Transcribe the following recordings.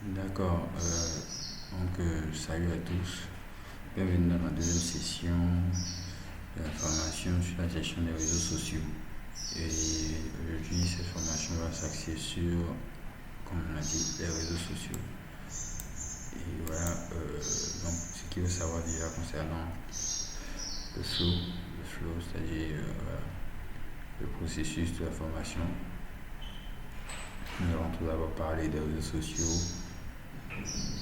D'accord. Salut à tous. Bienvenue dans la deuxième session de la formation sur la gestion des réseaux sociaux. Et aujourd'hui, cette formation va s'axer sur, comme on l'a dit, les réseaux sociaux. Et voilà, donc ce qu'il faut savoir déjà concernant le flow, c'est-à-dire le processus de la formation. Nous allons tout d'abord parler des réseaux sociaux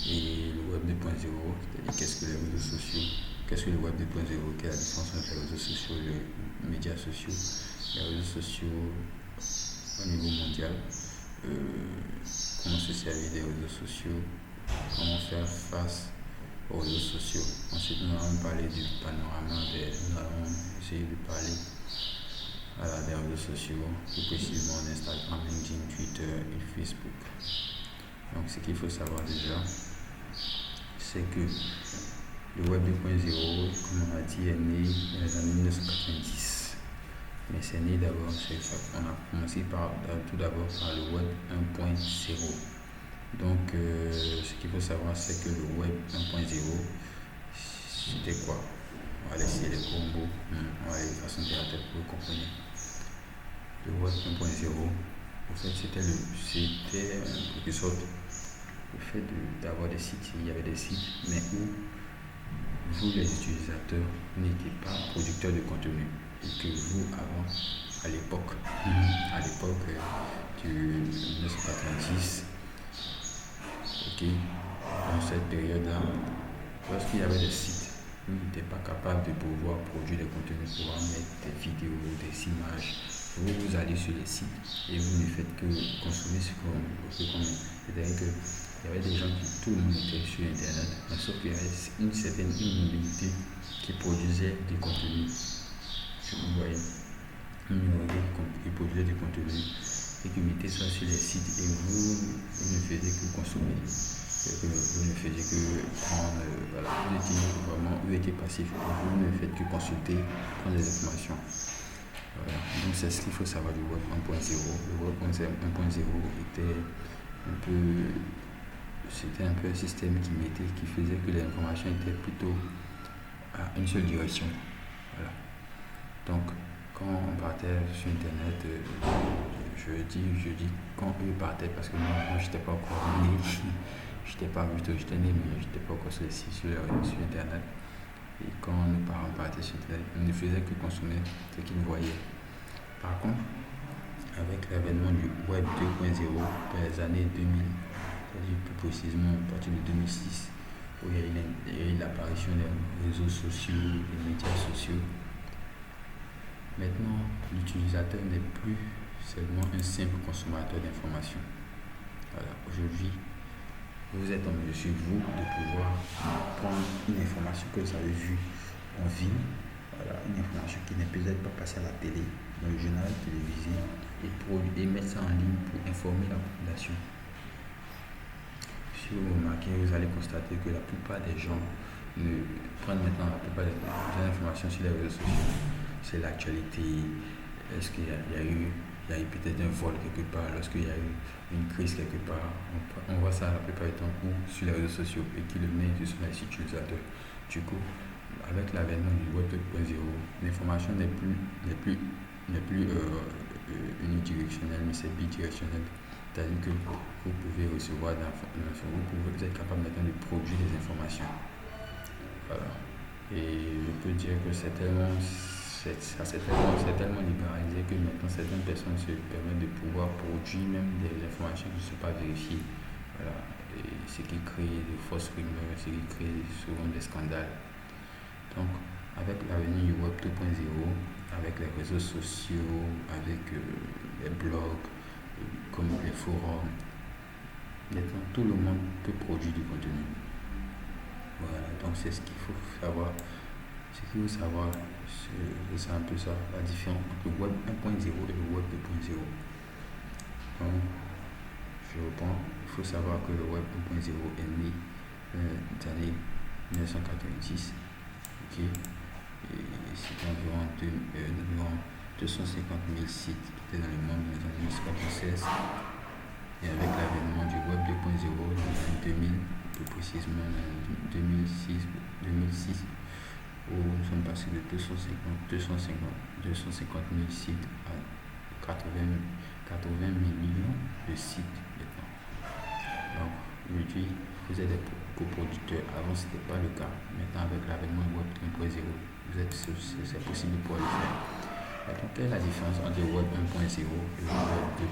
et le web 2.0, c'est-à-dire qu'est-ce que les réseaux sociaux, qu'est-ce que le web 2.0, quelle est la différence entre les réseaux sociaux et les médias sociaux, les réseaux sociaux au niveau mondial, comment se servir des réseaux sociaux, comment faire face aux réseaux sociaux. Ensuite, nous allons parler du panorama, nous allons essayer de parler des réseaux sociaux, plus précisément Instagram, LinkedIn, Twitter et Facebook. Donc ce qu'il faut savoir déjà, c'est que le web 2.0, comme on l'a dit, est né dans les années 1990. Mais c'est né d'abord, on a commencé tout d'abord par le web 1.0. Donc ce qu'il faut savoir, c'est que le web 1.0, c'était quoi? On va laisser les combos, on va les façons de la tête pour comprendre. Le web 1.0, en fait, c'était en quelque sorte le fait d'avoir des sites. Il y avait des sites, mais où vous, les utilisateurs, n'étiez pas producteurs de contenu. Et que vous, avant, à l'époque du 1990, dans cette période-là, lorsqu'il y avait des sites, vous n'étiez pas capable de pouvoir produire des contenus, pouvoir mettre des vidéos, des images. Vous allez sur les sites et vous ne faites que consommer ce qu'on met. C'est-à-dire qu'il y avait des gens tout le monde était sur Internet, mais sauf qu'il y avait une certaine minorité qui produisait du contenu. Vous voyez, une minorité qui produisait du contenu et qui mettait ça sur les sites et vous ne faisiez que consommer. Vous ne faisiez que prendre, vous étiez passif, vous ne faites que consulter, prendre des informations. Voilà. Donc c'est ce qu'il faut savoir du web 1.0. Le web 1.0 c'était un peu un système qui faisait que les informations étaient plutôt à une seule direction. Voilà. Donc quand on partait sur internet, je dis quand eux partaient parce que moi je n'étais pas encore né, j'étais né mais je n'étais pas encore sur internet. Et quand nos parents partaient sur internet, on ne faisait que consommer ce qu'ils voyaient. Par contre, avec l'avènement du web 2.0 dans les années 2000, c'est-à-dire plus précisément à partir de 2006, où il y a eu l'apparition des réseaux sociaux, des médias sociaux, maintenant l'utilisateur n'est plus seulement un simple consommateur d'informations. Voilà. Aujourd'hui, vous êtes en mesure, vous, de pouvoir prendre une information que vous avez vue en ville, voilà, une information qui n'est peut-être pas passée à la télé, dans le journal télévisé, et mettre ça en ligne pour informer la population. Si vous remarquez, vous allez constater que la plupart des gens prennent maintenant la plupart des informations sur les réseaux sociaux. C'est l'actualité. Est-ce qu'il y a eu peut-être un vol quelque part, lorsqu'il y a eu une crise quelque part, on voit ça la plupart du temps sur les réseaux sociaux et qui le met sur les utilisateurs. Du coup, avec l'avènement du web 2.0, l'information n'est plus unidirectionnelle, mais c'est bidirectionnelle. C'est-à-dire que vous pouvez recevoir l'information, vous êtes capable maintenant de produire des informations. Voilà. Et je peux dire que c'est tellement libéralisé que maintenant certaines personnes se permettent de pouvoir produire même des informations qui ne sont pas vérifiées. Voilà. Et ce qui crée de fausses rumeurs, ce qui crée souvent des scandales. Donc, avec l'avenir du web 2.0, avec les réseaux sociaux, avec les blogs, comme les forums, maintenant tout le monde peut produire du contenu. Voilà, donc c'est ce qu'il faut savoir. Ce qu'il faut savoir, c'est un peu ça, la différence entre le web 1.0 et le web 2.0. Donc, je reprends, il faut savoir que le web 1.0 est né dans les années 1990. Okay. Et c'était environ 250 000 sites qui étaient dans le monde dans les années 1996. Et avec l'avènement du web 2.0, 2000, plus précisément 2006, où nous sommes passés de 250 000 sites à 80 millions de sites maintenant. Donc, aujourd'hui, vous êtes des coproducteurs. Avant, ce n'était pas le cas. Maintenant, avec l'avènement Web 3.0, c'est possible de pouvoir le faire. Maintenant, quelle est la différence entre le Web 1.0 et le Web 2?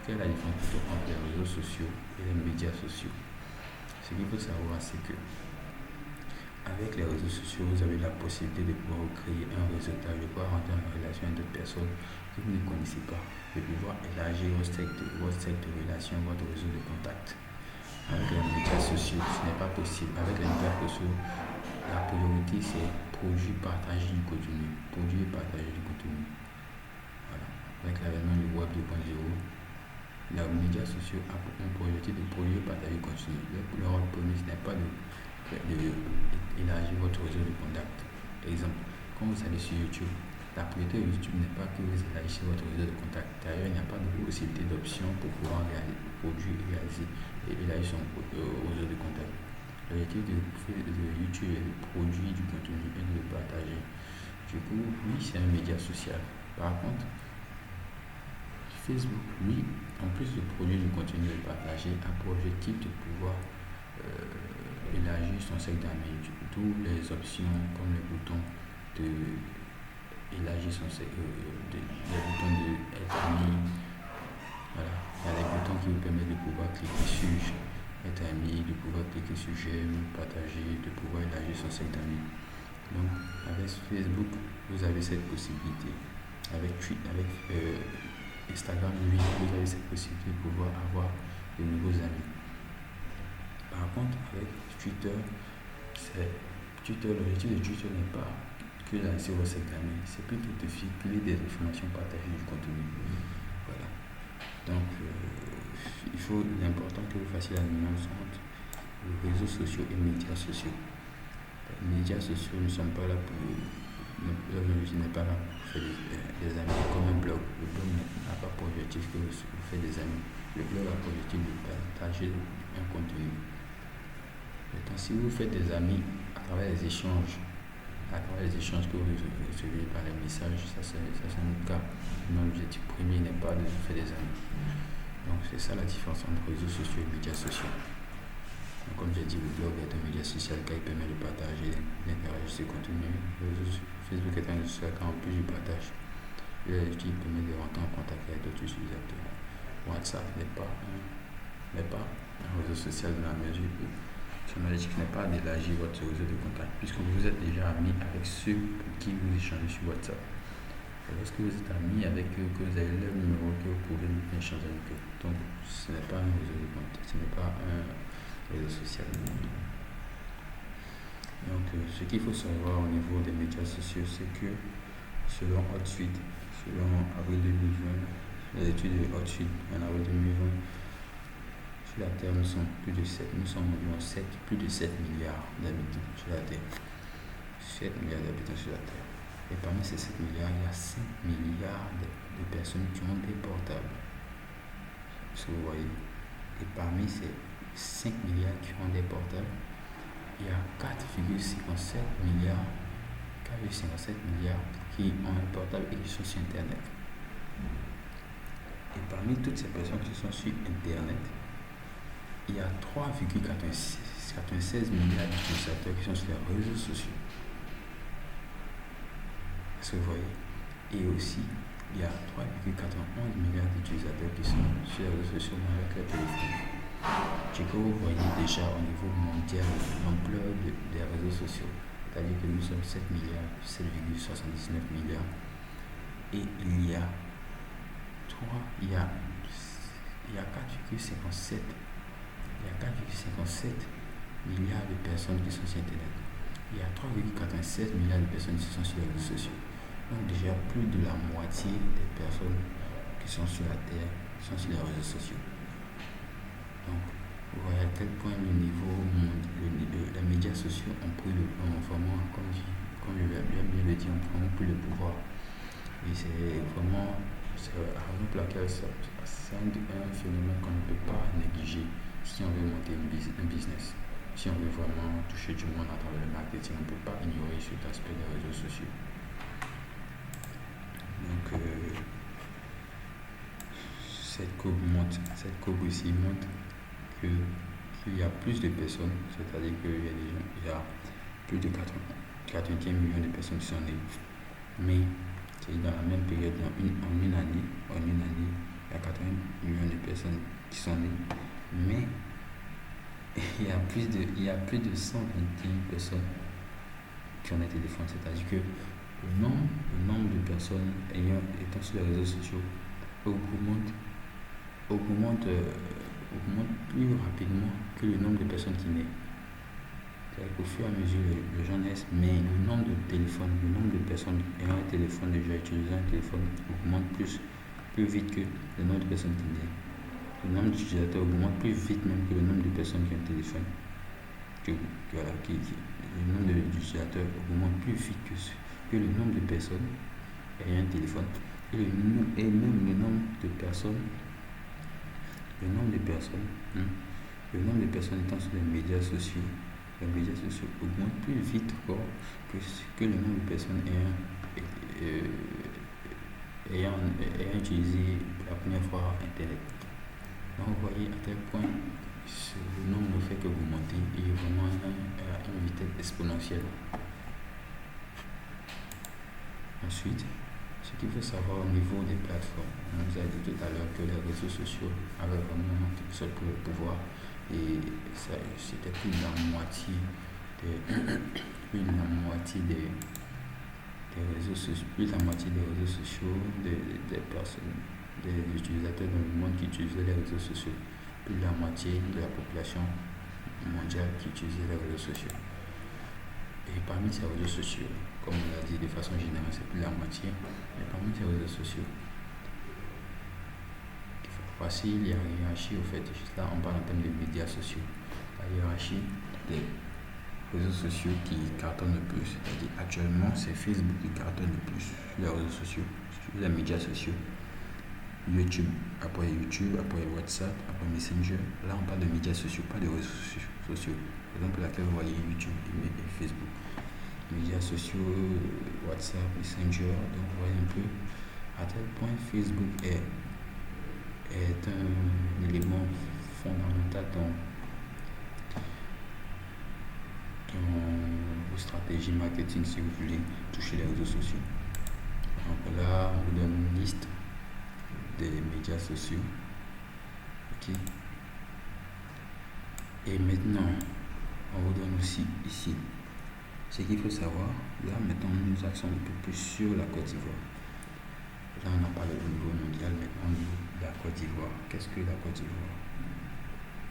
Quelle est la différence plutôt entre les réseaux sociaux et les médias sociaux? Ce qu'il faut savoir, c'est que avec les réseaux sociaux, vous avez la possibilité de pouvoir créer un réseautage, de pouvoir rentrer en relation avec d'autres personnes que vous ne connaissez pas, de pouvoir élargir votre cercle de relation, votre réseau de contacts. Avec les médias sociaux, ce n'est pas possible. Avec les médias sociaux, la priorité c'est produire, partager du contenu. Voilà. Avec l'avènement du Web 2.0, les médias sociaux ont pour objectif de produire, partager du contenu. Leur premier, ce n'est pas d'élargir votre réseau de contacts. Par exemple, quand vous allez sur YouTube, la priorité de YouTube n'est pas que vous élargissez votre réseau de contacts. D'ailleurs, il n'y a pas de possibilité d'option pour pouvoir produire, réaliser et élargir son réseau de contacts. L'objectif de YouTube est de produire du contenu et de le partager. Du coup, oui, c'est un média social. Par contre, Facebook, lui, en plus de produire du contenu et de le partager, a pour objectif de pouvoir élargir son cercle d'amis, d'où les options comme le bouton de élargir son cercle, les boutons de être ami. Voilà, il y a les boutons qui vous permettent de pouvoir cliquer sur être ami, de pouvoir cliquer sur j'aime, partager, de pouvoir élargir son cercle d'amis. Donc, avec Facebook, vous avez cette possibilité. Avec Instagram, lui, vous avez cette possibilité de pouvoir avoir de nouveaux amis. Par contre, avec Twitter, l'objectif de Twitter n'est pas que lancer vos cercle d'amis, c'est plutôt de véhiculer des informations, partager du contenu. Voilà. Donc, l'important que vous fassiez la nuance entre les réseaux sociaux et les médias sociaux. Les médias sociaux ne sont pas là pour. L'objectif n'est pas là pour faire des amis comme un blog. Le blog n'a pas pour objectif que vous faites des amis. Le blog a pour objectif de partager un contenu. Maintenant, si vous faites des amis à travers les échanges que vous recevez par les messages, ça c'est un autre cas. Mais l'objectif premier n'est pas de faire des amis. Donc c'est ça la différence entre réseaux sociaux et médias sociaux. Donc, comme j'ai dit, le blog est un média social qui permet de partager, d'interagir sur le contenu. Facebook est un réseau social qui en plus du partage. Qui permet de rentrer en contact avec d'autres utilisateurs. WhatsApp n'est pas un réseau social dans la mesure où son objectif n'est pas d'élargir votre réseau de contact, puisque vous êtes déjà ami avec ceux pour qui vous échangez sur WhatsApp. Et lorsque vous êtes ami avec eux, que vous avez leur numéro, que vous pouvez échanger avec eux. Donc, ce n'est pas un réseau de contact, ce n'est pas un réseau social. Donc, ce qu'il faut savoir au niveau des médias sociaux, c'est que selon Hotsuite, selon avril 2020, les études de Hotsuite en avril 2020, sur la Terre, nous sommes plus de 7 milliards d'habitants sur la Terre. 7 milliards d'habitants sur la Terre. Et parmi ces 7 milliards, il y a 5 milliards de personnes qui ont des portables. Ce que vous voyez. Et parmi ces 5 milliards qui ont des portables, il y a 4,57 milliards qui ont un portable et qui sont sur Internet. Et parmi toutes ces personnes qui sont sur Internet, il y a 3,96 milliards d'utilisateurs qui sont sur les réseaux sociaux. Est-ce que vous voyez? Et aussi, il y a 3,91 milliards d'utilisateurs qui sont sur les réseaux sociaux avec leur téléphone. Du coup, vous voyez déjà au niveau mondial l'ampleur des réseaux sociaux. C'est-à-dire que nous sommes 7 milliards, 7,79 milliards. Et il y a 4,57 milliards de personnes qui sont sur Internet. Il y a 3,87 milliards de personnes qui sont sur les réseaux sociaux. Donc déjà plus de la moitié des personnes qui sont sur la Terre sont sur les réseaux sociaux. Donc vous voyez à quel point les médias sociaux ont pris vraiment, comme je l'ai bien le dit, ont vraiment pris le pouvoir. Et c'est vraiment, c'est la raison pour laquelle c'est un phénomène qu'on ne peut pas négliger. si on veut monter un business, si on veut vraiment toucher du monde à travers le marketing, on ne peut pas ignorer cet aspect des réseaux sociaux. Donc, cette courbe aussi montre qu'il y a plus de personnes, c'est-à-dire qu'il y a plus de 80 millions de personnes qui sont nées. Mais c'est dans la même période, en une année, il y a 80 millions de personnes qui sont nées. Mais il y a plus de 121 personnes qui ont des téléphones. C'est-à-dire que le nombre de personnes étant sur les réseaux sociaux augmente plus rapidement que le nombre de personnes qui naissent. C'est-à-dire qu'au fur et à mesure, les gens naissent, mais le nombre de téléphones, le nombre de personnes ayant un téléphone, déjà utilisant un téléphone, augmente plus vite que le nombre de personnes qui naissent. Le nombre d'utilisateurs augmente plus vite même que le nombre de personnes qui ont un téléphone. Le nombre d'utilisateurs augmente plus vite que le nombre de personnes ayant un téléphone. Et même le nombre de personnes étant sur les médias sociaux augmentent plus vite encore que le nombre de personnes ayant utilisé pour la première fois Internet. Donc vous voyez à quel point le nombre ne fait que augmenter et vraiment à une vitesse exponentielle. Ensuite, ce qu'il faut savoir au niveau des plateformes, on vous a dit tout à l'heure que les réseaux sociaux avaient vraiment un seul pouvoir et c'était plus de la moitié des réseaux sociaux, des personnes, des utilisateurs dans le monde qui utilisaient les réseaux sociaux, plus de la moitié de la population mondiale qui utilisait les réseaux sociaux. Et parmi ces réseaux sociaux, comme on l'a dit de façon générale, c'est plus de la moitié, mais parmi ces réseaux sociaux, voici la hiérarchie au fait. Là, on parle en termes de médias sociaux. La hiérarchie des réseaux sociaux qui cartonnent le plus. C'est-à-dire actuellement, c'est Facebook qui cartonne le plus sur les réseaux sociaux, sur les médias sociaux. YouTube, après WhatsApp, après Messenger. Là, on parle de médias sociaux, pas de réseaux sociaux. Raison pour laquelle vous voyez YouTube et Facebook. Médias sociaux, WhatsApp, Messenger. Donc, vous voyez un peu à tel point Facebook est un élément fondamental dans vos stratégies marketing si vous voulez toucher les réseaux sociaux. Donc là, on vous donne une liste des médias sociaux. Ok. Et maintenant, on vous donne aussi ici ce qu'il faut savoir. Là, maintenant, nous axons un peu plus sur la Côte d'Ivoire. Là, on a parlé au niveau mondial, maintenant au niveau de la Côte d'Ivoire. Qu'est-ce que la Côte d'Ivoire?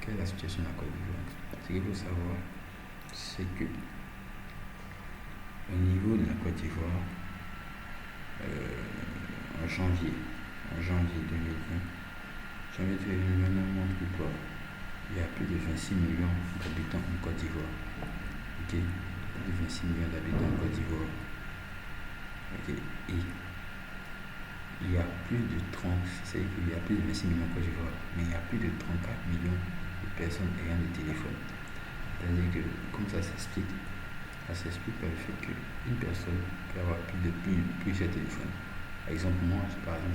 Quelle est la situation de la Côte d'Ivoire? Ce qu'il faut savoir, c'est que au niveau de la Côte d'Ivoire, en janvier 2020, on montre que quoi? Il y a plus de 26 millions d'habitants en Côte d'Ivoire. Ok? Plus de 26 millions d'habitants en Côte d'Ivoire. Ok? Et il y a plus de 30, c'est-à-dire qu'il y a plus de 26 millions en Côte d'Ivoire, mais il y a plus de 34 millions de personnes ayant des téléphones. C'est-à-dire que, comme ça s'explique par le fait qu'une personne peut avoir plusieurs téléphones. Par exemple, moi,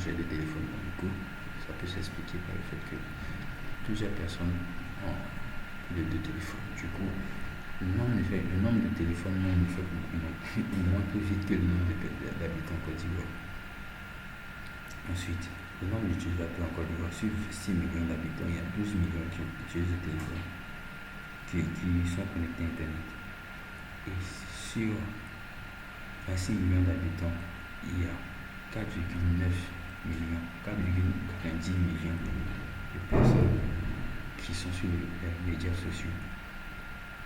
j'ai des téléphones. Du coup, ça peut s'expliquer par le fait que plusieurs personnes ont plus de 2 téléphones. Du coup, le nombre de téléphones augmente plus vite que le nombre d'habitants en Côte d'Ivoire. Ensuite, le nombre d'utilisateurs en Côte d'Ivoire, sur 6 millions d'habitants, il y a 12 millions qui utilisent le téléphone, qui sont connectés à Internet. Et sur 26 millions d'habitants, il y a 4,90 millions de personnes qui sont sur les médias sociaux.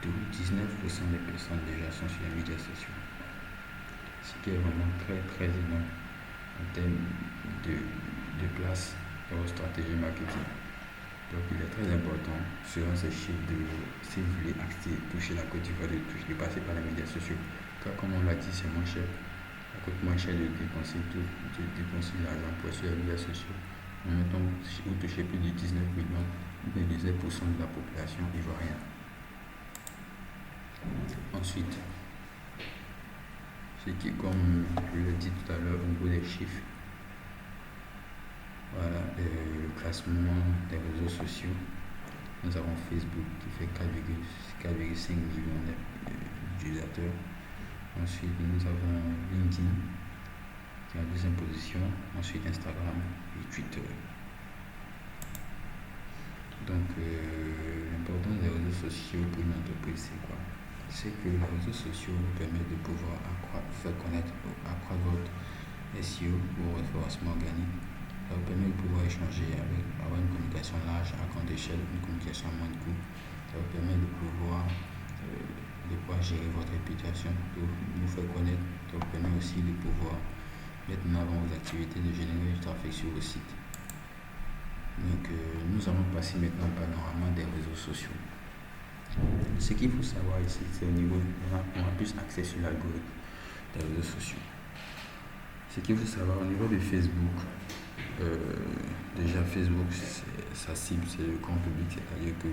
D'où 19% des personnes déjà sont sur les médias sociaux. Ce qui est vraiment très très énorme en termes de place dans vos stratégies marketing. Donc il est très important, selon ces chiffres, si vous voulez toucher la Côte d'Ivoire, de passer par les médias sociaux. Car comme on l'a dit, c'est moins cher. Ça coûte moins cher de dépenser l'argent pour sur les médias sociaux. En même temps, vous touchez plus de 19 millions 97% de la population ivoirienne. Ensuite, ce qui, comme je l'ai dit tout à l'heure, au niveau des chiffres, voilà, le classement des réseaux sociaux. Nous avons Facebook qui fait 4,5 millions d'utilisateurs. Ensuite, nous avons LinkedIn qui est en deuxième position. Ensuite, Instagram et Twitter. Donc, l'importance des réseaux sociaux pour une entreprise, c'est quoi? C'est que les réseaux sociaux vous permettent de pouvoir faire connaître, accroître votre SEO ou référencement organique. Ça vous permet de pouvoir échanger avoir une communication large à grande échelle, une communication à moins de coût. Ça vous permet de pouvoir gérer votre réputation, de vous faire connaître. Ça vous permet aussi de pouvoir mettre en avant vos activités, de générer du trafic sur vos sites. Donc, nous allons passer maintenant au panorama des réseaux sociaux. Ce qu'il faut savoir ici, c'est au niveau, on a plus accès sur l'algorithme des réseaux sociaux. Ce qu'il faut savoir au niveau de Facebook, déjà Facebook, sa cible, c'est le grand public, c'est-à-dire que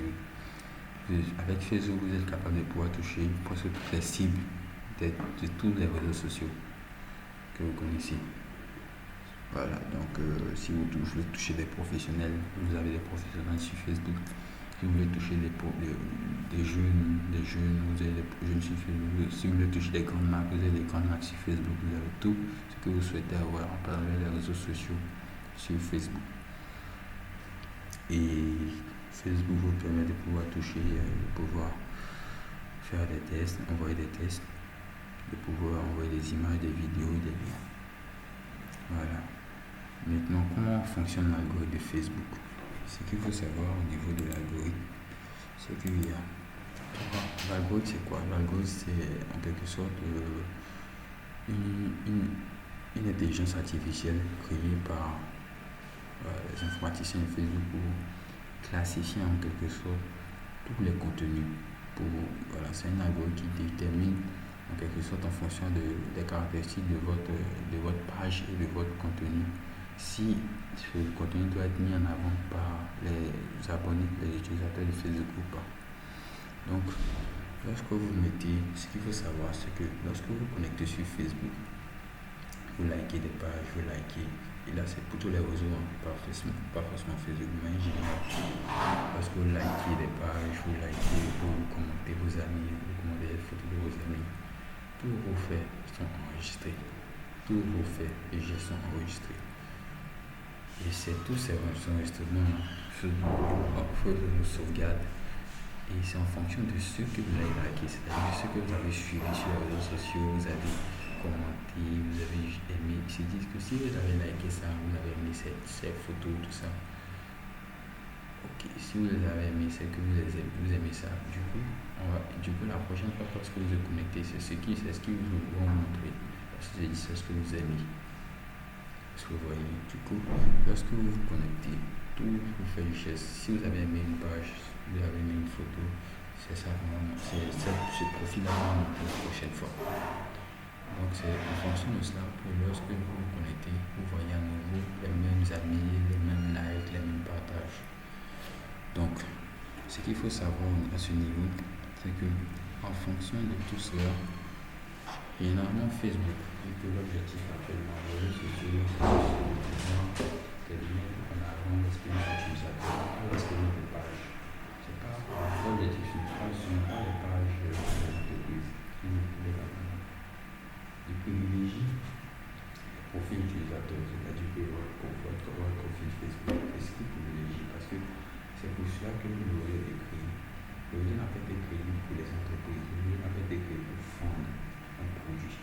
avec Facebook, vous êtes capable de pouvoir toucher presque toutes les cibles de tous les réseaux sociaux que vous connaissez. Voilà, donc si vous voulez toucher des professionnels, vous avez des professionnels sur Facebook. Si vous voulez toucher des jeunes, vous avez des jeunes sur Facebook. Si vous voulez toucher des grandes marques, vous avez des grandes marques sur Facebook. Vous avez tout ce que vous souhaitez avoir à travers les réseaux sociaux sur Facebook. Et Facebook vous permet de pouvoir toucher, de pouvoir faire des tests, envoyer des tests, de pouvoir envoyer des images, des vidéos, des liens. Voilà. Maintenant, comment fonctionne l'algorithme de Facebook? Ce qu'il faut savoir au niveau de l'algorithme, c'est qu'il y a... L'algorithme, c'est quoi? L'algorithme, c'est en quelque sorte une intelligence artificielle créée par les informaticiens de Facebook pour classifier en quelque sorte tous les contenus. Voilà, c'est un algorithme qui détermine en quelque sorte en fonction des caractéristiques de votre page et de votre contenu, si ce contenu doit être mis en avant par les abonnés, les utilisateurs de Facebook ou pas. Donc, lorsque vous mettez, ce qu'il faut savoir, c'est que lorsque vous connectez sur Facebook, vous likez des pages, et là c'est plutôt les réseaux, pas forcément Facebook, mais en général. Lorsque vous likez des pages, vous commentez vos amis, vous commentez les photos de vos amis, tous vos faits sont enregistrés. Tous vos faits et gestes sont enregistrés. Et c'est tous ces enregistrements Facebook sauvegarde. Et c'est en fonction de ce que vous avez liké, c'est-à-dire ce que vous avez suivi sur les réseaux sociaux, vous avez commenté, vous avez aimé. Ils se disent que si vous avez liké ça, vous avez aimé ces photos, tout ça. Ok, si vous les avez aimés, c'est que vous aimez ça. Du coup, la prochaine fois, lorsque vous vous connectez, c'est ce qu'ils vont vous montrer. Parce que c'est ce que vous aimez. Parce que vous voyez, du coup, lorsque vous vous connectez, tout vous fait une chaise. Si vous avez aimé une page, vous avez aimé une photo, c'est ça, ce profil-là va montrer la prochaine fois. Donc, c'est en fonction de cela que lorsque vous vous connectez, vous voyez à nouveau les mêmes amis, les mêmes likes, les mêmes partages. Donc, ce qu'il faut savoir à ce niveau, c'est que en fonction de tout cela, généralement Facebook, vu que l'objectif actuellement des réseaux sociaux, c'est de mettre en avant l'expérience utilisateur, l'expérience de page. C'est pas l'objectif, ce ne sont pas les pages d'entreprise qui nous de privilégier le profil utilisateur, c'est-à-dire que votre profil Facebook est ce qui privilégie, parce que c'est pour cela que le modèle est créé. Le modèle n'a pas été créé pour les entreprises, le modèle n'a pas été créé pour vendre un produit.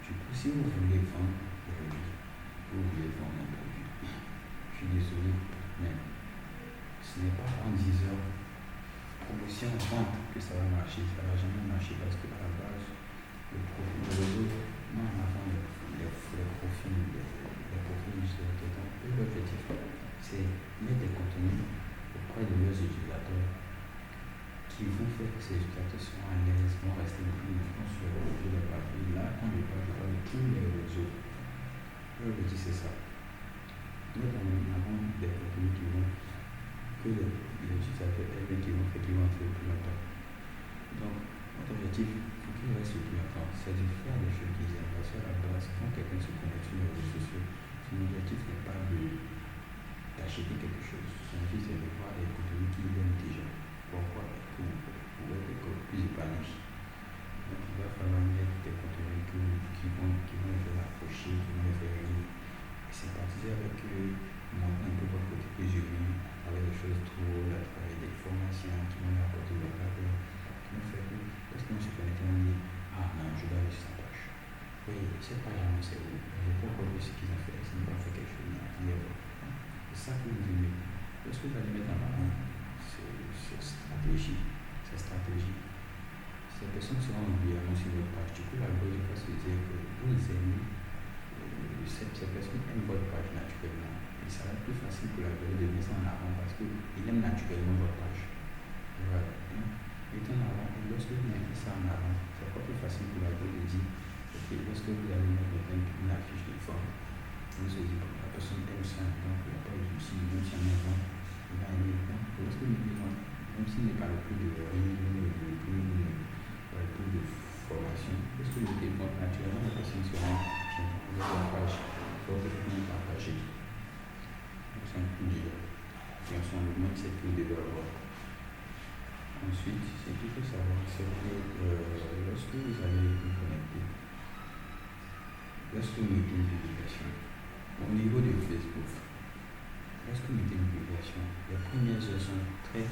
Du coup, si vous voulez vendre un produit, je suis désolé, mais ce n'est pas en 10 heures promotion vente que ça va marcher, ça ne va jamais marcher parce qu'à la base, le réseau met en avant les profils utilisateurs. Donc, l'objectif, c'est mettre des contenus auprès de leurs utilisateurs qui vont faire que ces utilisateurs soient à l'aise, vont rester plus longtemps sur la page. Et là, quand je parle de tous les réseaux, l'objectif c'est ça. Nous avons des contenus qui vont que les utilisateurs aient qui vont faire le plus longtemps. Donc, notre objectif, pour qu'il reste le plus longtemps, c'est de faire des choses qu'ils aiment. Parce qu'à la base, quand quelqu'un se connecte sur les réseaux sociaux, son objectif n'est pas d'acheter quelque chose. Son objectif, c'est de voir des contenus qu'il aime déjà. Pourquoi? Pour être plus épanoui. Donc, il va falloir mettre des contenus qui vont les faire approcher, qui vont les faire rire, sympathiser avec eux, montrer un peu votre côté plus humain, avec des choses drôles, à travers des formations qui vont leur apporter de la valeur, qui vont faire que lorsqu'on se connecte, on dit ah non, je dois aller sur sa page. Oui, cette page-là, c'est où? Je peux encore voir ce qu'ils ont fait, s'ils n'ont pas fait quelque chose, c'est ça que vous aimez. Lorsque vous allez mettre en avant, c'est stratégie. Ces personnes seront régulièrement sur votre page. Du coup, l'algorithme va se dire que vous aimez, ces personnes aiment votre page naturellement. Et ça va être plus facile pour l'algorithme de mettre ça en avant parce qu'il aime naturellement votre page. Voilà. Mettez en avant, et lorsque vous mettez ça en avant, c'est encore plus facile pour l'algorithme de dire ok, lorsque vous allez mettre une affiche de forme, vous se dites la personne aime ça, donc il n'y a pas de souci, même si en avant, il va aimer. Lorsque vous mettez même s'il n'est pas le plus de de formation, parce que le développement naturellement, la personne sera dans la page, il faut partager. Donc c'est un coup dur. Et en ce moment, c'est tout développement. Ensuite, ce qu'il faut savoir, c'est que lorsque vous allez vous connecter, lorsque vous mettez une publication, au niveau de Facebook, lorsque vous mettez une publication, les premières heures sont très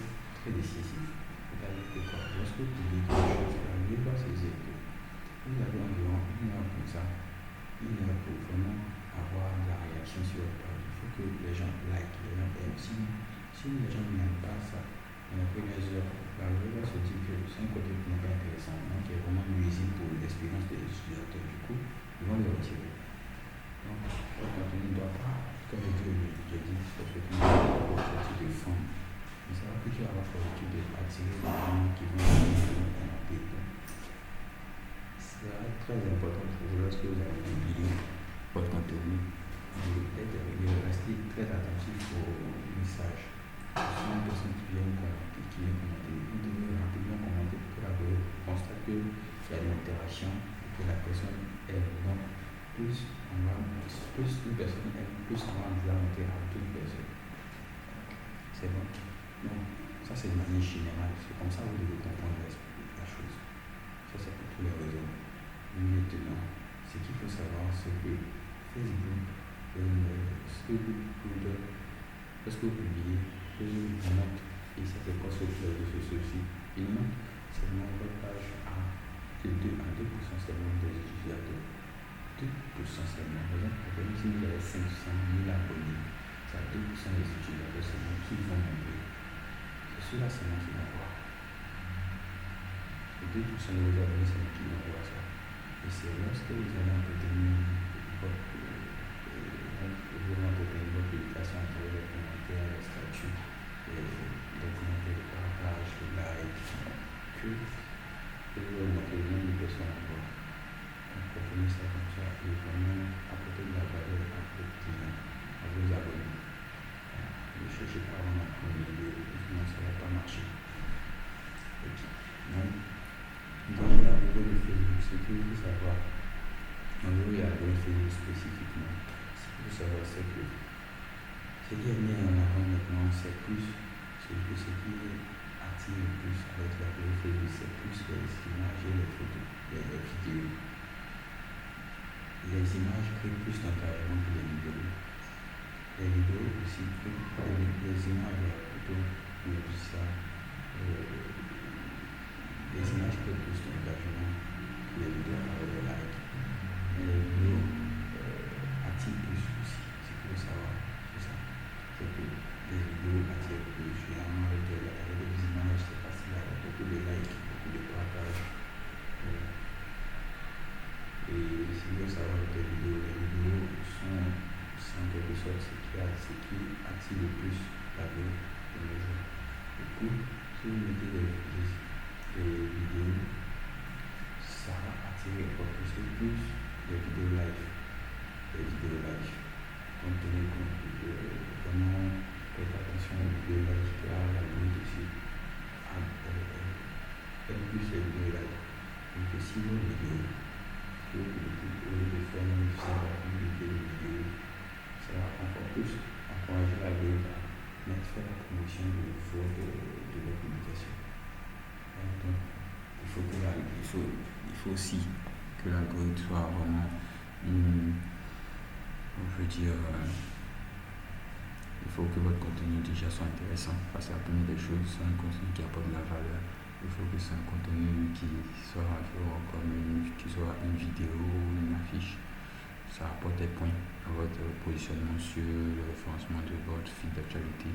décisives. C'est-à-dire que lorsque vous publiez quelque chose, vous va se dire que vous avez environ 1 heure comme ça, 1 heure pour vraiment avoir de la réaction sur votre page. Il faut que les gens like, les gens aiment. Si les gens n'aiment pas ça, dans les premières heures, l'algorithme va se dire que c'est un côté qui n'est pas intéressant, donc qui est vraiment nuisible pour l'expérience des utilisateurs. Du coup, ils vont le retirer. Donc, votre contenu ne doit pas, comme je dis, c'est ce type de fond. Mais ça va plutôt avoir pour l'habitude d'attirer les gens qui vont être. C'est très important pour vous lorsque vous allez publier votre contenu. Vous devez rester très attentif aux messages. Si une personne qui vient commenter, vous devez rapidement commenter pour que la personne constate qu'il y a de l'interaction et que la personne aime. Donc, plus une personne aime, plus on va vouloir montrer à toute personne. C'est bon. Donc, ça c'est de manière générale. C'est comme ça que vous devez comprendre la chose. Ça c'est pour tous les réseaux. Maintenant, ce qu'il faut savoir, c'est que Facebook, lorsque vous publiez, Facebook vous montre, et ça c'est quoi sur les réseaux sociaux aussi, il montre seulement votre page à 2% seulement des utilisateurs. 2% seulement. Par exemple, si vous avez 500 000 abonnés, c'est à 2% des utilisateurs seulement qui vont montrer. C'est ceux-là seulement qui vont voir. Et 2% de vos abonnés seulement qui vont voir ça. Et c'est lorsque vous allez entretenir votre publication à travers les commentaires, les statuts, les commentaires de partage, les likes, que vous allez montrer le nombre de personnes à voir. Donc, pour finir ça comme ça, et vraiment apporter de la valeur à vos clients, à vos abonnés. Ne cherchez pas vraiment à prendre une idée, sinon ça ne va pas marcher. Donc, déjà, au niveau de Facebook, ce qu'il faut savoir, au niveau de Facebook spécifiquement, ce qu'il faut savoir, c'est que ce qui est mis en avant maintenant, c'est plus ce qui attire le plus avec l'algorithme Facebook, c'est plus les images et les photos, les vidéos. Les images créent plus d'engagement que les vidéos. Les vidéos aussi, les images plutôt, ça. Les images créent plus d'engagement que les vidéos avec les likes. Mais les vidéos attirent plus aussi, c'est qu'il faut savoir. C'est ça. C'est que les vidéos attirent plus. Généralement, avec des images, c'est facile à avoir beaucoup de likes, beaucoup de partages. Et si vous voulez savoir avec les vidéos sont en quelque sorte ce qui attire le plus la vie de nos jours. Du coup, si vous mettez des vidéos, ça va attirer encore plus les vidéos live. Compte tenu vraiment Faites attention aux vidéos là, etc. L'algorithme aussi aime plus les vidéos là. Donc si vos vidéos, au lieu de faire une vidéo, ça va encore plus encourager l'algorithme à faire la promotion de votre publication. Donc, il faut aussi que l'algorithme soit vraiment, il faut que votre contenu déjà soit intéressant. Parce que la première des choses, c'est un contenu qui apporte de la valeur. Il faut que c'est un contenu qui soit qui soit une vidéo, une affiche. Ça apporte des points à votre positionnement sur le référencement de votre feed d'actualité.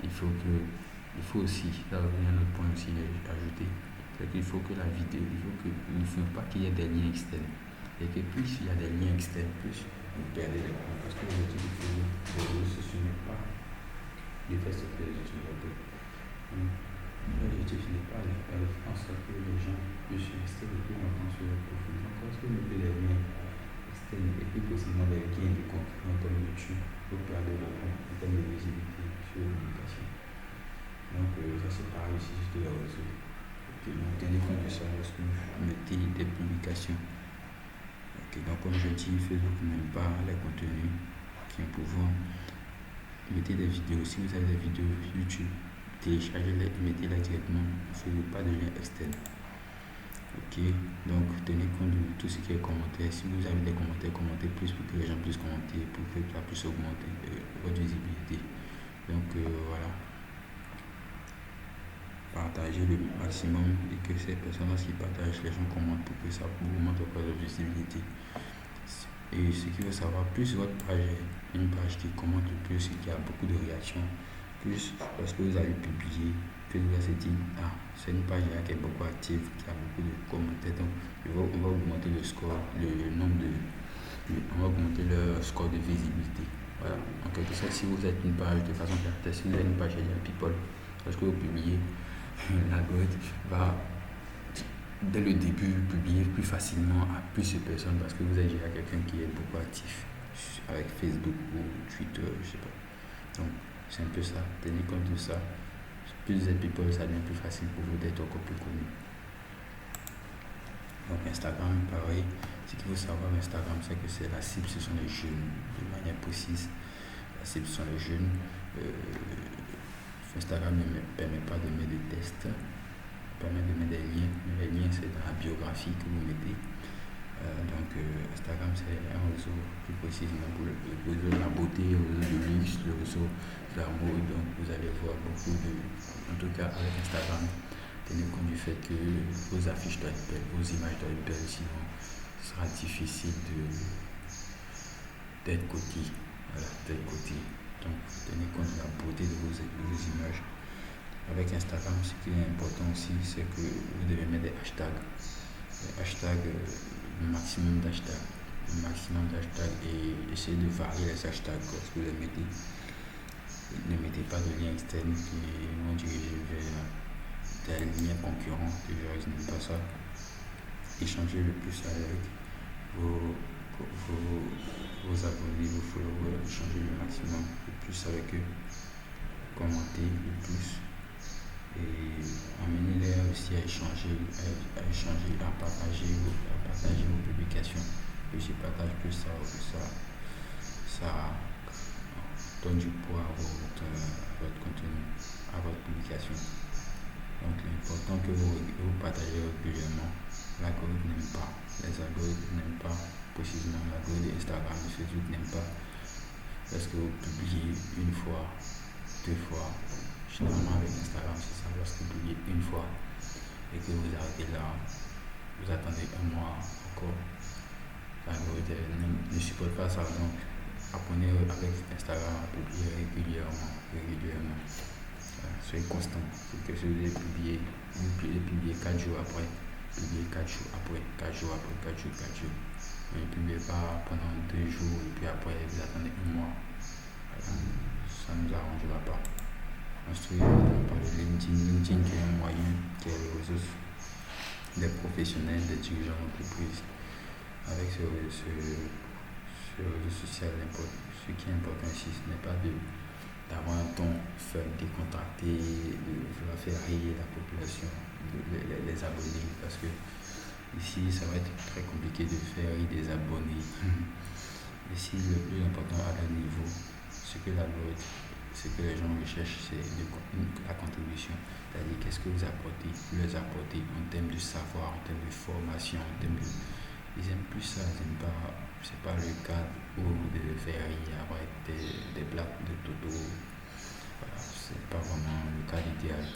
Il faut aussi, là il y a un autre point aussi à ajouter, c'est qu'il faut que la vidéo, il ne faut pas qu'il y ait des liens externes. Et que plus il y a des liens externes, plus vous perdez les points. Parce que l'objectif de Facebook, les réseaux sociaux n'est pas de faire ce que les utilisateurs. L'objectif n'est pas de faire en sorte que les gens puissent rester le plus longtemps sur leur profil. Donc lorsque vous mettez des liens externes et puis possiblement des liens de concurrents comme YouTube, vous perdez le point en termes de visibilité sur la communication. Donc ça c'est pareil aussi juste de la réseau. Donc tenez compte de ça lorsque vous mettez des publications. Donc comme je dis, Facebook n'aime pas les contenus qui ont pouvoir. Mettez des vidéos. Si vous avez des vidéos YouTube, téléchargez-les, mettez-les directement. Ne faites pas de lien externe. Donc tenez compte de tout ce qui est commentaire. Si vous avez des commentaires, commentez plus pour que les gens puissent commenter, pour que ça puisse augmenter votre visibilité. Donc voilà. Partagez le maximum et que ces personnes qui partagent, les gens commentent pour que ça augmente encore la visibilité. Et ce qu'il faut savoir, plus votre page est une page qui commente le plus et qui a beaucoup de réactions, plus lorsque vous allez publier, que vous allez dire, c'est une page là qui est beaucoup active, qui a beaucoup de commentaires, donc on va augmenter le score, on va augmenter le score de visibilité. Voilà. En quelque sorte, si vous êtes une page de façon caractère, si vous êtes une page de people, lorsque vous publiez, l'algorithme va dès le début publier plus facilement à plus de personnes parce que vous êtes déjà quelqu'un qui est beaucoup actif avec Facebook ou Twitter, je sais pas. Donc c'est un peu ça, tenez compte de ça. Plus vous êtes people, ça devient plus facile pour vous d'être encore plus connu. Donc Instagram, pareil. Ce qu'il faut savoir Instagram, c'est que c'est la cible, ce sont les jeunes, de manière précise. La cible, ce sont les jeunes. Instagram ne permet pas de mettre des tests, permet de mettre des liens, mais les liens c'est dans la biographie que vous mettez. Donc Instagram c'est un réseau plus précisément pour le réseau de la beauté, le réseau de luxe, le réseau de la mode. Donc vous allez voir beaucoup en tout cas avec Instagram, tenez compte du fait que vos affiches doivent être belles, vos images doivent être belles, sinon ce sera difficile d'être coté. Voilà, d'être coté. Donc, tenez compte de la beauté de vos images. Avec Instagram, ce qui est important aussi, c'est que vous devez mettre des hashtags. Le maximum d'hashtags. Et essayez de varier les hashtags lorsque vous les mettez. Ne mettez pas de liens externes qui vont diriger vers des liens concurrents. Les gens n'aiment pas ça. Échangez le plus avec vos abonnés, vos followers, échanger le maximum, le plus avec eux, commenter le plus et amenez-les aussi à échanger, à partager vos publications. Plus ils partagent, plus ça donne du poids à votre contenu, à votre publication. Donc l'important que vous partagez régulièrement. L'algorithme n'aime pas, les algorithmes n'aiment pas, précisément l'algorithme Instagram et Facebook n'aime pas parce que vous publiez une fois, 2 fois. Généralement avec Instagram c'est ça, lorsque vous publiez une fois et que vous arrêtez là, vous attendez un mois encore, l'algorithme ne supporte pas ça. Donc apprenez avec Instagram à publier régulièrement. Soyez constant, c'est que si vous avez publié, vous publiez 4 jours après, publiez 4 jours après, 4 jours. Ne publiez pas pendant 2 jours et puis après vous attendez un mois. Ça ne nous arrangera pas. Ensuite, par le LinkedIn qui est un moyen, qui est le réseau des professionnels, des dirigeants d'entreprise. Avec ce réseau social, ce qui est important ici, ce n'est pas de d'avoir un ton fun, décontracté, de vouloir faire rire la population, les abonnés, parce que ici ça va être très compliqué de faire rire des abonnés. Ici le plus important à leur niveau, ce que ce que les gens recherchent, c'est la contribution. C'est-à-dire qu'est-ce que vous leur apportez en termes de savoir, en termes de formation, en termes de... Ils aiment plus ça, ils n'aiment pas, c'est pas le cadre où de faire rire avec des blagues de Toto. Voilà, c'est pas vraiment le cadre idéal.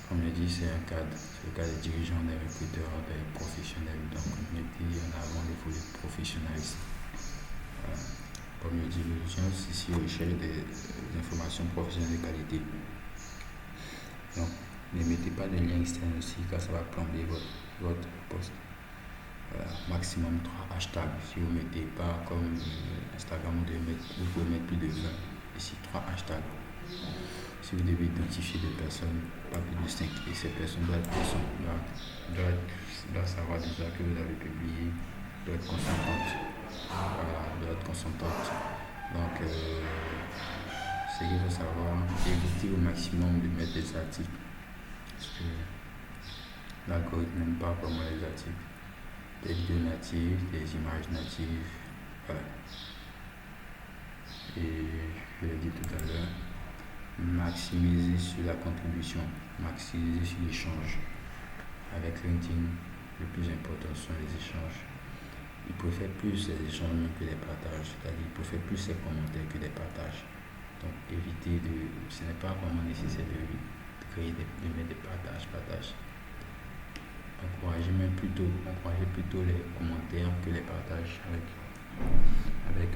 Comme je dis, c'est le cas des dirigeants, des recruteurs, des professionnels. Donc, mettez en avant le volet professionnalisme. Voilà. Comme je dis, les gens ici recherchent des informations professionnelles de qualité. Donc, ne mettez pas de lien externe aussi, car ça va plomber votre poste. Maximum 3 hashtags. Si vous ne mettez pas comme Instagram, vous pouvez mettre plus de 20. Ici, 3 hashtags. Si vous devez identifier des personnes, pas plus de 5. Et ces personnes doivent savoir déjà que vous avez publié, doivent être consentantes. Voilà, doivent être consentantes. Donc, ce qu'il faut savoir, évitez au maximum de mettre des articles. Parce que l'algorithme n'aime pas vraiment les articles. Des vidéos natives, des images natives, voilà. Et je l'ai dit tout à l'heure, maximiser sur la contribution, maximiser sur l'échange. Avec LinkedIn, le plus important sont les échanges. Il préfère plus les échanges même que les partages, c'est-à-dire il préfère plus les commentaires que les partages. Donc évitez ce n'est pas vraiment nécessaire de mettre des partages. Encouragez plutôt les commentaires que les partages avec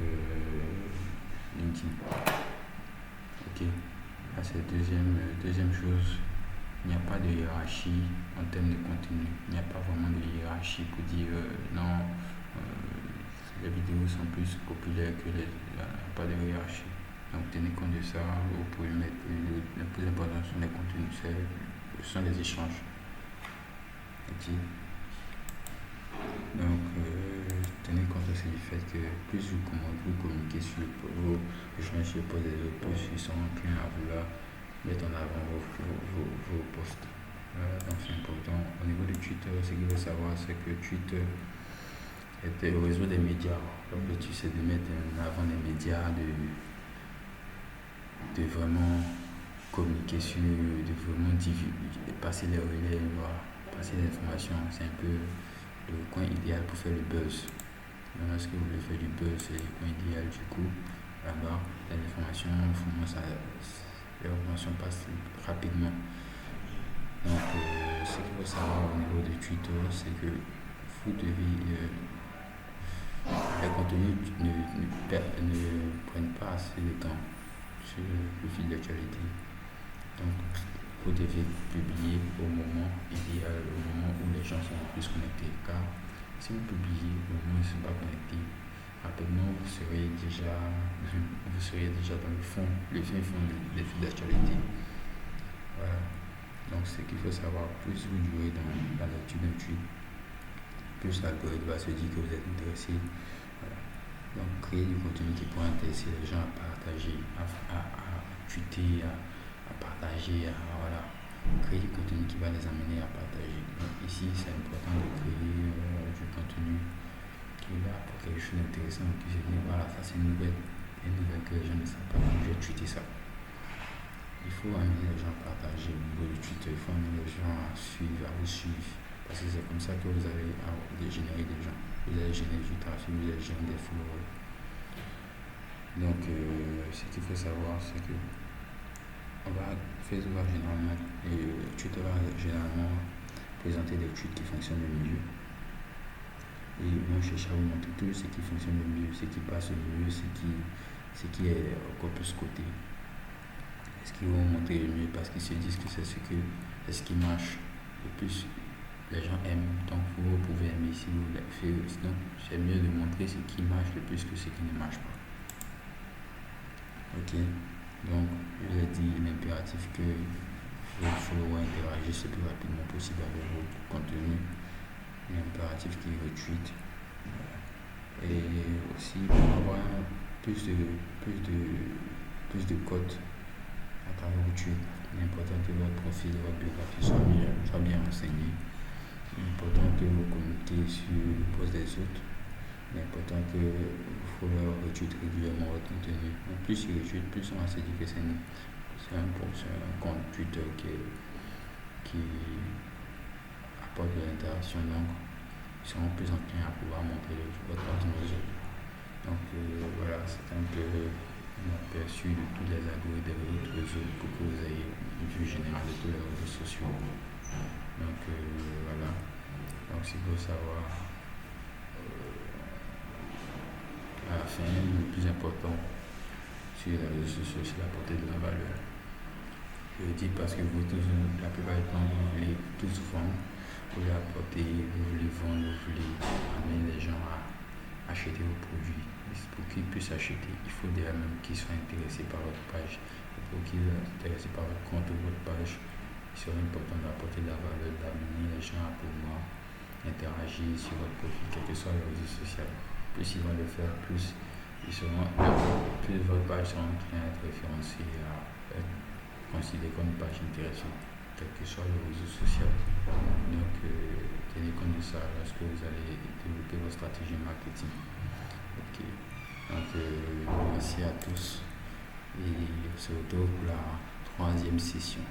LinkedIn. Ok. Là, c'est deuxième chose. Il n'y a pas de hiérarchie en termes de contenu. Il n'y a pas vraiment de hiérarchie pour dire non, les vidéos sont plus populaires que les. Il n'y a pas de hiérarchie. Donc tenez compte de ça. Vous pouvez mettre le plus important sont les contenus, ce sont les échanges. Ok. Donc tenez compte aussi du fait que plus vous communiquez vous échangez sur le poste des autres, plus ils sont enclins à vouloir mettre en avant vos posts. Donc c'est important. Au niveau de Twitter, ce qu'il faut savoir, c'est que Twitter est au réseau des médias. L'objectif c'est de mettre en avant les médias, de vraiment communiquer sur, de vraiment passer les relais, passer l'information. C'est un peu le coin idéal pour faire le buzz. Donc, lorsque vous voulez faire du buzz, c'est le coin idéal. Du coup, là-bas, l'information passe rapidement. Donc, ce qu'il faut savoir au niveau de Twitter, c'est que vous devez. Les contenus ne prennent pas assez de temps sur le fil d'actualité. Donc, vous devez publier au moment idéal, au moment où les gens sont le plus connectés. Car si vous publiez au moment où ils ne sont pas connectés, rapidement vous serez déjà dans le fin fond des fils d'actualité. Voilà. Donc, ce qu'il faut savoir, plus vous durez dans la lecture d'un tweet, plus l'algorithme va se dire que vous êtes intéressé. Voilà. Donc, créer du contenu qui pourra intéresser les gens à partager, à tweeter, à partager, voilà. Créer du contenu qui va les amener à partager. Donc, ici, c'est important de créer du contenu qui va pour quelque chose d'intéressant, qui se dit, voilà, ça c'est une nouvelle que les gens ne savent pas, donc je vais tweeter ça. Il faut amener les gens à partager au niveau du Twitter, il faut amener les gens à vous suivre. Parce que c'est comme ça que vous allez générer des gens. Vous allez générer du trafic, vous allez générer des followers. Donc, ce qu'il faut savoir, c'est que Facebook va généralement, Twitter va généralement présenter des tweets qui fonctionnent le mieux. Et ils vont chercher à vous montrer tout ce qui fonctionne le mieux, ce qui passe le mieux, ce qui est encore plus coté. Ce qu'ils vont montrer le mieux parce qu'ils se disent que c'est ce qui marche le plus. Les gens aiment, donc vous pouvez aimer si vous le faites. Donc c'est mieux de montrer ce qui marche le plus que ce qui ne marche pas. Ok, donc je vous ai dit l'impératif que vos followers interagissent le plus rapidement possible avec vos contenus. L'impératif qu'ils retweetent. Et aussi pour avoir plus plus de cotes à travers où tu es. Il est important que votre profil, votre biographie soit bien renseigné. Il est important que vous communiquez sur le poste des autres. Il est important que vous faut leur retweet régulièrement votre contenu. Donc, plus ils retweetent, plus on va se dire que c'est un compte Twitter qui apporte de l'interaction. Donc, ils seront plus enclins à pouvoir montrer votre contenu aux autres. Donc voilà, c'est un peu un aperçu de tous les algorithmes des réseaux pour que vous ayez une vue générale de tous les réseaux sociaux. Donc voilà. Donc s'il faut savoir, à la fin, le plus important sur les réseaux sociaux, c'est l'apporter de la valeur. Je le dis parce que vous tous, la plupart du temps, vous voulez tous vendre, vous voulez apporter, vous voulez vendre, vous voulez amener les gens à acheter vos produits. Pour qu'ils puissent acheter, il faut déjà même qu'ils soient intéressés par votre page. Et pour qu'ils soient intéressés par votre compte ou votre page, il serait important d'apporter de la valeur, d'amener les gens à pouvoir interagir sur votre profil, quel que soit le réseau social. Plus ils vont le faire, plus votre page sera en train d'être référencée, à être considérée comme une page intéressante, quel que soit le réseau social. Donc, tenez compte de ça lorsque vous allez développer votre stratégie marketing. Ok. Donc, merci à tous et on se retrouve pour la 3e session.